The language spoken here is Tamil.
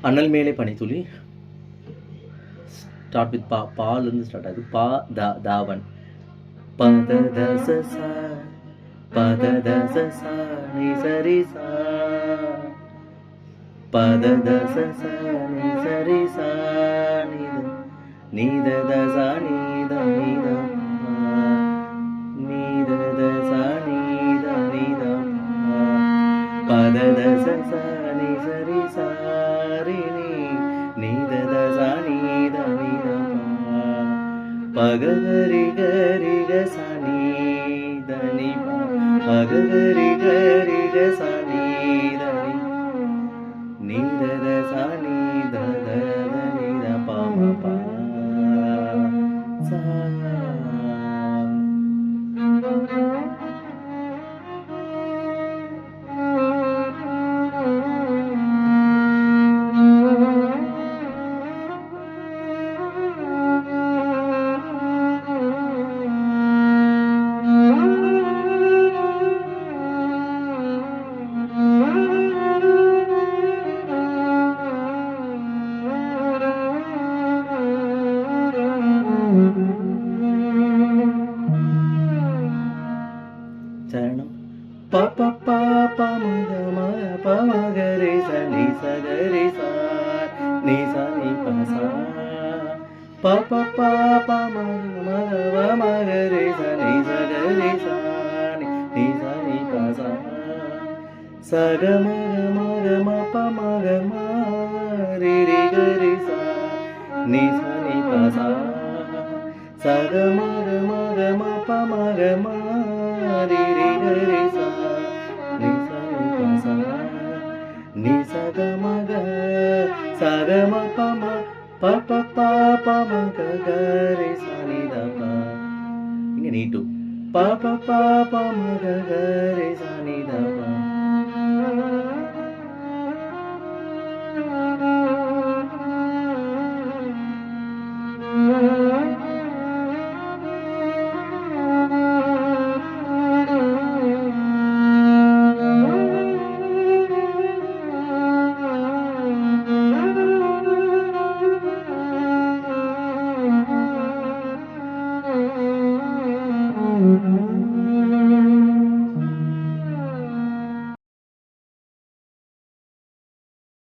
அண்ணல் மேலே பனித்துளி. ஸ்டார்ட் வித் பா. பாலிருந்து ஸ்டார்ட் ஆகுது. பா தாவன். பத தச சா பத தச சா நீ சரி சா பத தச சா நீ சரி சா நீத தச நீத நீத நீத தச நீத நீத பத தச சா நீ சரி சா நீத தச நீத நீத பகரி கரி கசனி தனி பகரி கரி கசனி தனி நீத சனி தத நீத பாம பா சா. சரணம். ப ப ப ப மக மக ப மக ரே ச நீ ச க ரே ச நீ ச நீ ப ச ப ப ப ப மக மக ப மக ரே ச நீ ச க ரே ச நீ ச நீ ப ச ச க மக மக ம ப மக ம ரே ரே க ரே ச நீ ச நீ ப ச ச க மக மக ம ப மக ம ரே ரே க ரே ச நீ ச நீ ப ச நீ ச க ம க ச க ம ப ம ப ப ப ப ம க க ரே ச நீ த ப. இங்க நீ டூ ப ப ப ப ம க க ரே ச நீ த ப.